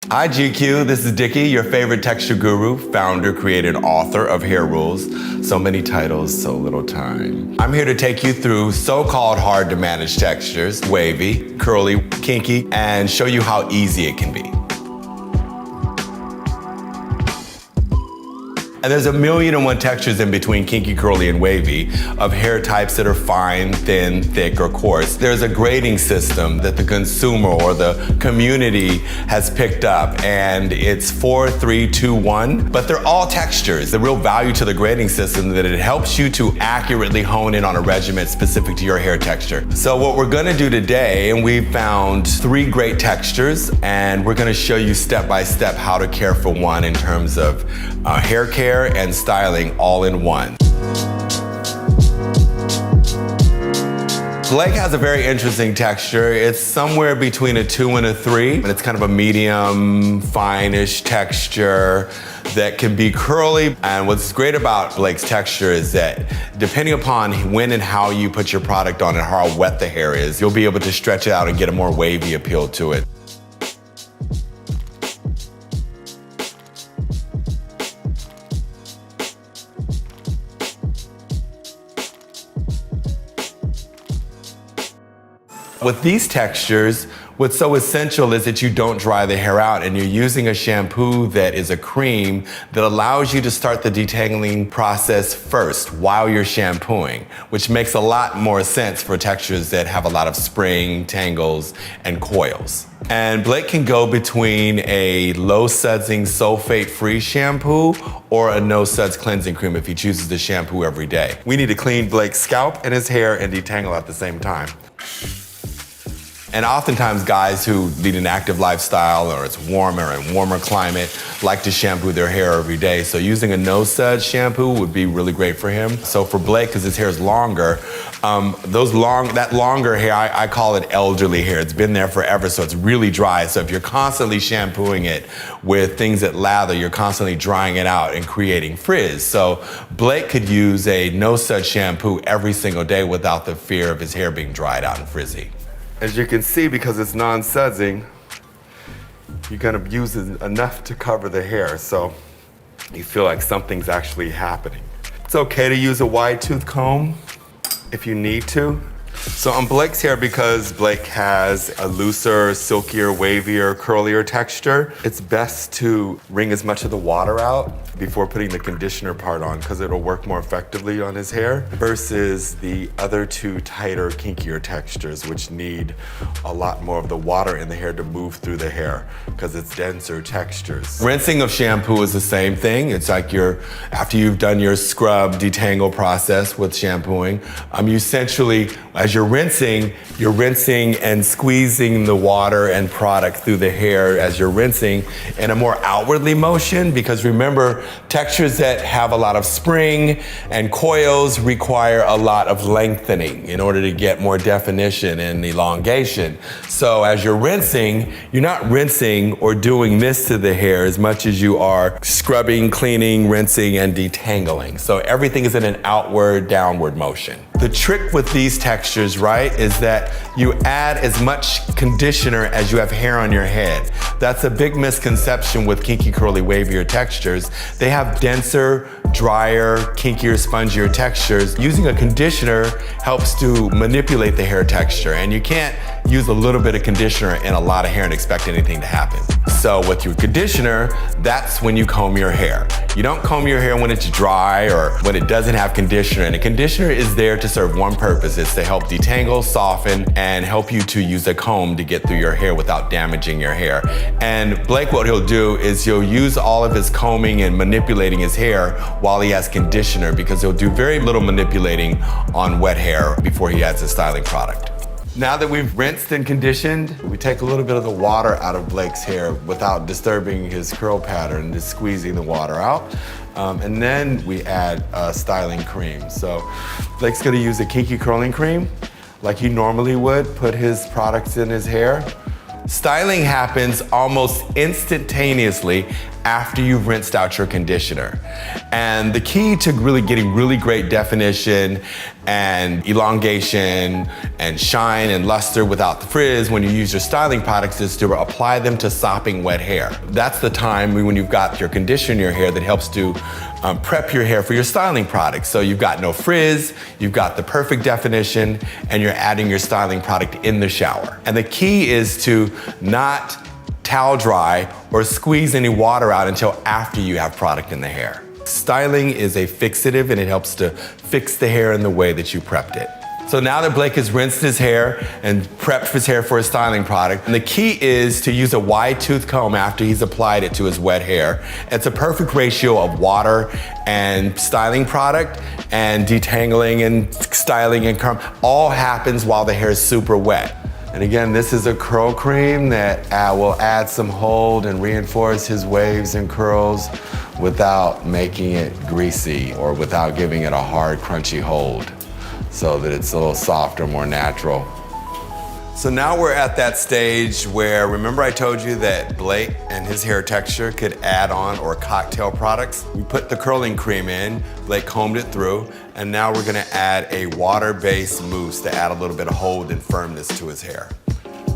Hi GQ, this is Dickey, your favorite texture guru, founder, creator, and author of Hair Rules. So many titles, so little time. I'm here to take you through so-called hard to manage textures, wavy, curly, kinky, and show you how easy it can be. And there's 1,000,001 textures in between kinky, curly, and wavy of hair types that are fine, thin, thick, or coarse. There's a grading system that the consumer or the community has picked up, and it's 4, 3, 2, 1, but they're all textures. The real value to the grading system is that it helps you to accurately hone in on a regimen specific to your hair texture. So what we're gonna do today, and we've found 3 great textures, and we're gonna show you step by step how to care for one in terms of hair care and styling all in one. Blake has a very interesting texture. It's somewhere between a 2 and a 3. And it's kind of a medium, fine-ish texture that can be curly. And what's great about Blake's texture is that depending upon when and how you put your product on and how wet the hair is, you'll be able to stretch it out and get a more wavy appeal to it. With these textures, what's so essential is that you don't dry the hair out, and you're using a shampoo that is a cream that allows you to start the detangling process first while you're shampooing, which makes a lot more sense for textures that have a lot of spring, tangles, and coils. And Blake can go between a low sudsing sulfate-free shampoo or a no suds cleansing cream if he chooses to shampoo every day. We need to clean Blake's scalp and his hair and detangle at the same time. And oftentimes guys who lead an active lifestyle or it's warmer and warmer climate like to shampoo their hair every day. So using a no suds shampoo would be really great for him. So for Blake, because his hair is longer, that longer hair, I call it elderly hair. It's been there forever, so it's really dry. So if you're constantly shampooing it with things that lather, you're constantly drying it out and creating frizz. So Blake could use a no suds shampoo every single day without the fear of his hair being dried out and frizzy. As you can see, because it's non-sudsing, you're gonna use enough to cover the hair, so you feel like something's actually happening. It's okay to use a wide tooth comb if you need to. So on Blake's hair, because Blake has a looser, silkier, wavier, curlier texture, it's best to wring as much of the water out before putting the conditioner part on, because it'll work more effectively on his hair versus the other 2 tighter, kinkier textures, which need a lot more of the water in the hair to move through the hair because it's denser textures. Rinsing of shampoo is the same thing. It's like after you've done your scrub detangle process with shampooing, you essentially, as you're rinsing and squeezing the water and product through the hair as you're rinsing in a more outwardly motion, because remember, textures that have a lot of spring and coils require a lot of lengthening in order to get more definition and elongation. So as you're rinsing, you're not rinsing or doing this to the hair as much as you are scrubbing, cleaning, rinsing, and detangling. So everything is in an outward, downward motion. The trick with these textures, right, is that you add as much conditioner as you have hair on your head. That's a big misconception with kinky, curly, wavier textures. They have denser, drier, kinkier, spongier textures. Using a conditioner helps to manipulate the hair texture, and you can't use a little bit of conditioner in a lot of hair and expect anything to happen. So with your conditioner, that's when you comb your hair. You don't comb your hair when it's dry or when it doesn't have conditioner, and a conditioner is there to serve one purpose. It's to help detangle, soften, and help you to use a comb to get through your hair without damaging your hair. And Blake, what he'll do is he'll use all of his combing and manipulating his hair while he has conditioner, because he'll do very little manipulating on wet hair before he adds a styling product. Now that we've rinsed and conditioned, we take a little bit of the water out of Blake's hair without disturbing his curl pattern, just squeezing the water out. And then we add a styling cream. So Blake's gonna use a kinky curling cream like he normally would, put his products in his hair. Styling happens almost instantaneously after you've rinsed out your conditioner. And the key to really getting really great definition and elongation and shine and luster without the frizz when you use your styling products is to apply them to sopping wet hair. That's the time when you've got your conditioner in your hair that helps to prep your hair for your styling products. So you've got no frizz, you've got the perfect definition, and you're adding your styling product in the shower. And the key is to not towel dry or squeeze any water out until after you have product in the hair. Styling is a fixative and it helps to fix the hair in the way that you prepped it. So now that Blake has rinsed his hair and prepped his hair for a styling product, and the key is to use a wide tooth comb after he's applied it to his wet hair. It's a perfect ratio of water and styling product, and detangling and styling and curl all happens while the hair is super wet. And again, this is a curl cream that will add some hold and reinforce his waves and curls without making it greasy or without giving it a hard, crunchy hold, so that it's a little softer, more natural. So now we're at that stage where, remember I told you that Blake and his hair texture could add on or cocktail products? We put the curling cream in, Blake combed it through, and now we're gonna add a water-based mousse to add a little bit of hold and firmness to his hair.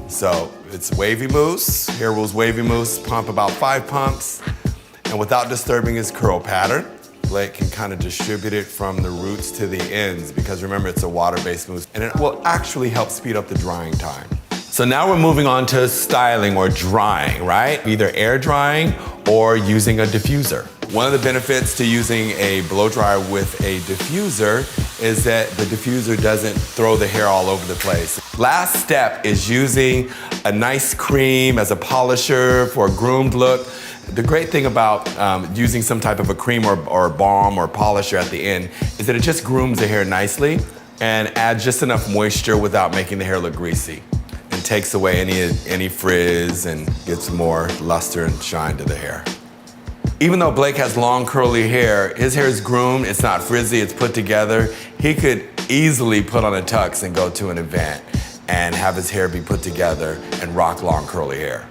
So it's Wavy Mousse, hairrules Wavy Mousse, pump about 5 pumps, and without disturbing his curl pattern, Blake can kind of distribute it from the roots to the ends, because remember it's a water-based mousse, and it will actually help speed up the drying time. So now we're moving on to styling or drying, right? Either air drying or using a diffuser. One of the benefits to using a blow dryer with a diffuser is that the diffuser doesn't throw the hair all over the place. Last step is using a nice cream as a polisher for a groomed look. The great thing about using some type of a cream or balm or polisher at the end is that it just grooms the hair nicely and adds just enough moisture without making the hair look greasy, and takes away any frizz and gives more luster and shine to the hair. Even though Blake has long curly hair, his hair is groomed, it's not frizzy, it's put together. He could easily put on a tux and go to an event and have his hair be put together and rock long curly hair.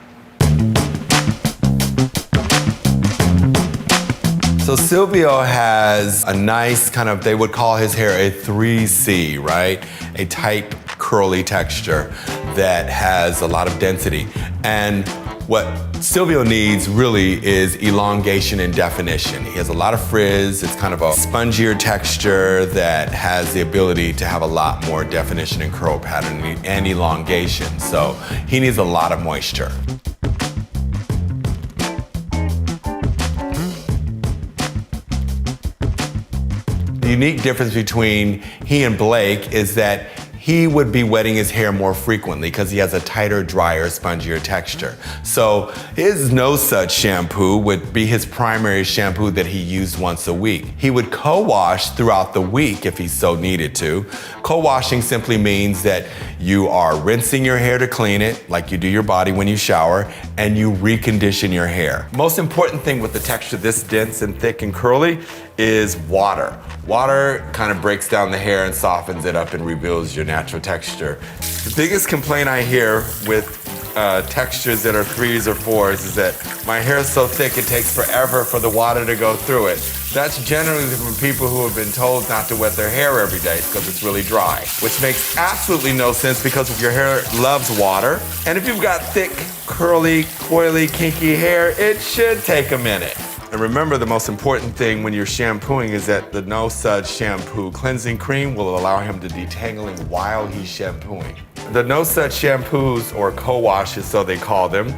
So Silvio has a nice kind of, they would call his hair a 3C, right? A tight curly texture that has a lot of density. And what Silvio needs really is elongation and definition. He has a lot of frizz. It's kind of a spongier texture that has the ability to have a lot more definition and curl pattern and elongation. So he needs a lot of moisture. The unique difference between he and Blake is that he would be wetting his hair more frequently because he has a tighter, drier, spongier texture. So his No Suds shampoo would be his primary shampoo that he used once a week. He would co-wash throughout the week if he so needed to. Co-washing simply means that you are rinsing your hair to clean it, like you do your body when you shower, and you recondition your hair. Most important thing with the texture this dense and thick and curly is water. Water kind of breaks down the hair and softens it up and rebuilds your natural texture. The biggest complaint I hear with textures that are 3s or 4s is that my hair is so thick it takes forever for the water to go through it. That's generally from people who have been told not to wet their hair every day because it's really dry, which makes absolutely no sense because your hair loves water. And if you've got thick, curly, coily, kinky hair, it should take a minute. And remember, the most important thing when you're shampooing is that the No Suds shampoo cleansing cream will allow him to detangle him while he's shampooing. The No Suds shampoos, or co-washes, so they call them,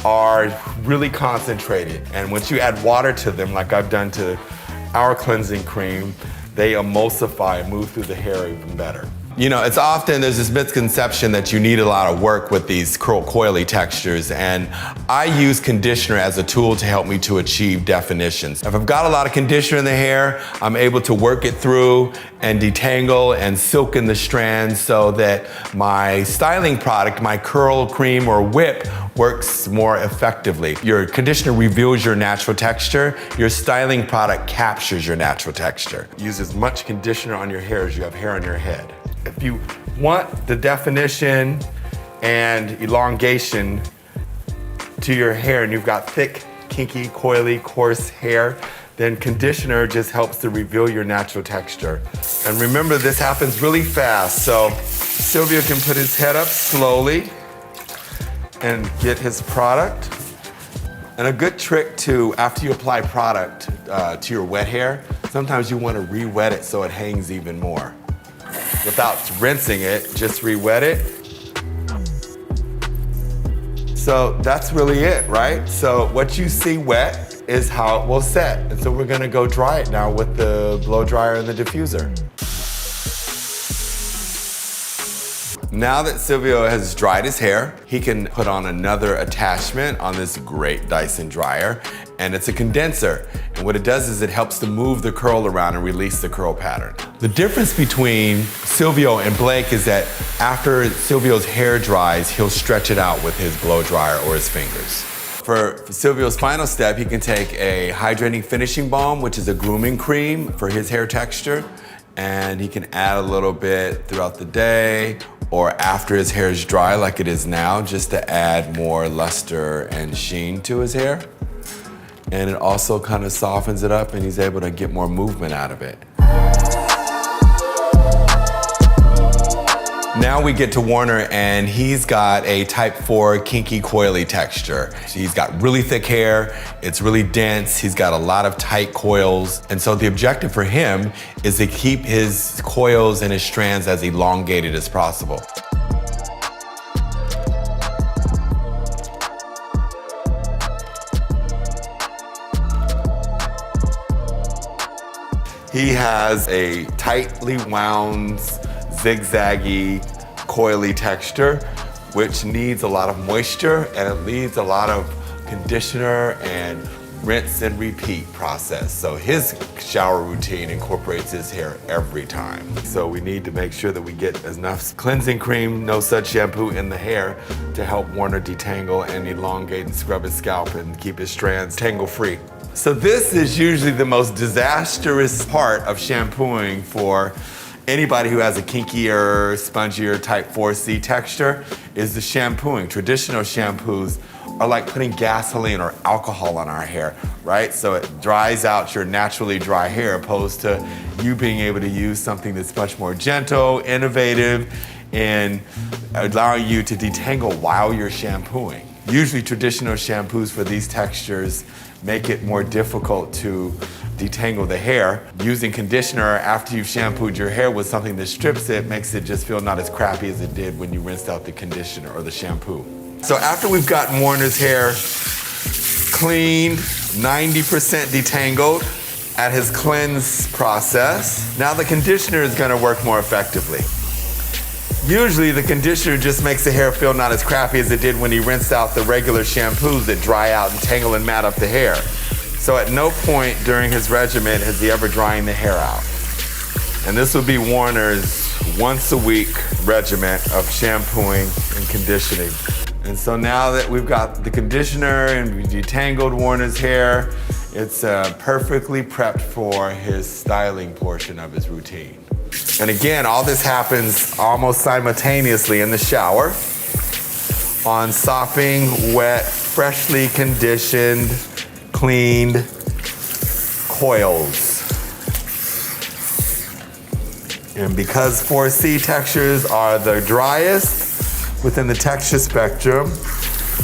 are really concentrated. And once you add water to them, like I've done to our cleansing cream, they emulsify and move through the hair even better. You know, it's often, there's this misconception that you need a lot of work with these coily textures, and I use conditioner as a tool to help me to achieve definitions. If I've got a lot of conditioner in the hair, I'm able to work it through and detangle and silken the strands so that my styling product, my curl cream or whip, works more effectively. Your conditioner reveals your natural texture. Your styling product captures your natural texture. Use as much conditioner on your hair as you have hair on your head. If you want the definition and elongation to your hair and you've got thick, kinky, coily, coarse hair, then conditioner just helps to reveal your natural texture. And remember, this happens really fast, so Silvio can put his head up slowly and get his product. And a good trick too, after you apply product to your wet hair, sometimes you want to re-wet it so it hangs even more. Without rinsing it, just re-wet it. So that's really it, right? So what you see wet is how it will set. And so we're gonna go dry it now with the blow dryer and the diffuser. Now that Silvio has dried his hair, he can put on another attachment on this great Dyson dryer, and it's a condenser. And what it does is it helps to move the curl around and release the curl pattern. The difference between Silvio and Blake is that after Silvio's hair dries, he'll stretch it out with his blow dryer or his fingers. For Silvio's final step, he can take a hydrating finishing balm, which is a grooming cream for his hair texture, and he can add a little bit throughout the day or after his hair is dry like it is now, just to add more luster and sheen to his hair. And it also kind of softens it up and he's able to get more movement out of it. Now we get to Warner and he's got a type 4 kinky coily texture. He's got really thick hair, it's really dense, he's got a lot of tight coils. And so the objective for him is to keep his coils and his strands as elongated as possible. He has a tightly wound, zigzaggy, coily texture, which needs a lot of moisture and it needs a lot of conditioner and rinse and repeat process. So his shower routine incorporates his hair every time. So we need to make sure that we get enough cleansing cream, no Suds shampoo in the hair to help Warner detangle and elongate and scrub his scalp and keep his strands tangle free. So this is usually the most disastrous part of shampooing for anybody who has a kinkier, spongier type 4C texture is the shampooing. Traditional shampoos are like putting gasoline or alcohol on our hair, right? So it dries out your naturally dry hair opposed to you being able to use something that's much more gentle, innovative, and allowing you to detangle while you're shampooing. Usually traditional shampoos for these textures make it more difficult to detangle the hair. Using conditioner after you've shampooed your hair with something that strips it makes it just feel not as crappy as it did when you rinsed out the conditioner or the shampoo. So after we've gotten Warner's hair clean, 90% detangled at his cleanse process, now the conditioner is gonna work more effectively. Usually the conditioner just makes the hair feel not as crappy as it did when he rinsed out the regular shampoos that dry out and tangle and mat up the hair. So at no point during his regimen is he ever drying the hair out. And this would be Warner's once a week regimen of shampooing and conditioning. And so now that we've got the conditioner and we detangled Warner's hair, it's perfectly prepped for his styling portion of his routine. And again, all this happens almost simultaneously in the shower on sopping, wet, freshly conditioned, cleaned coils. And because 4C textures are the driest within the texture spectrum,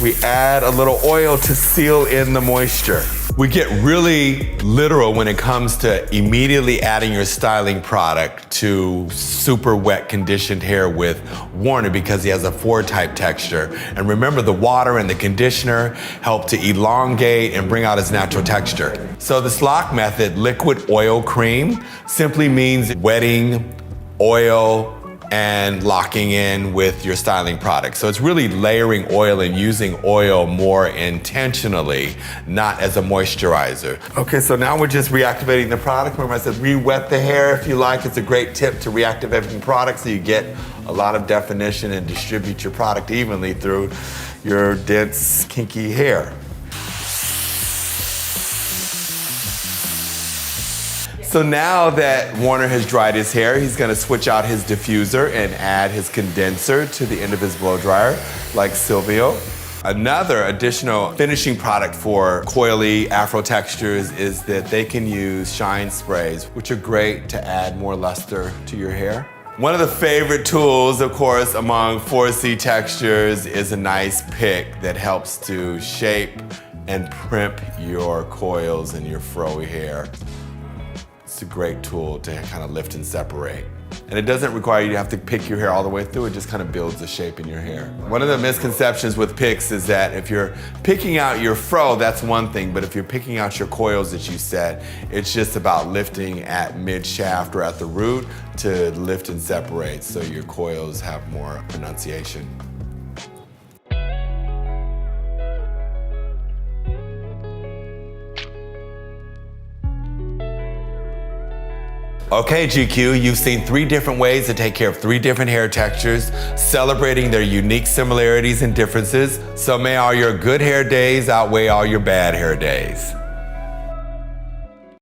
we add a little oil to seal in the moisture. We get really literal when it comes to immediately adding your styling product to super wet conditioned hair with Warner because he has a 4-type texture. And remember, the water and the conditioner help to elongate and bring out his natural texture. So the SLOC method, liquid oil cream, simply means wetting, oil, and locking in with your styling product. So it's really layering oil and using oil more intentionally, not as a moisturizer. Okay, so now we're just reactivating the product. Remember I said re-wet the hair if you like. It's a great tip to reactivate the product so you get a lot of definition and distribute your product evenly through your dense, kinky hair. So now that Warner has dried his hair, he's gonna switch out his diffuser and add his condenser to the end of his blow dryer, like Silvio. Another additional finishing product for coily afro textures is that they can use shine sprays, which are great to add more luster to your hair. One of the favorite tools, of course, among 4C textures is a nice pick that helps to shape and primp your coils and your froey hair. It's a great tool to kind of lift and separate. And it doesn't require you to have to pick your hair all the way through, it just kind of builds a shape in your hair. One of the misconceptions with picks is that if you're picking out your fro, that's one thing, but if you're picking out your coils that you set, it's just about lifting at mid-shaft or at the root to lift and separate so your coils have more pronunciation. Okay, GQ, you've seen 3 different ways to take care of 3 different hair textures, celebrating their unique similarities and differences. So may all your good hair days outweigh all your bad hair days.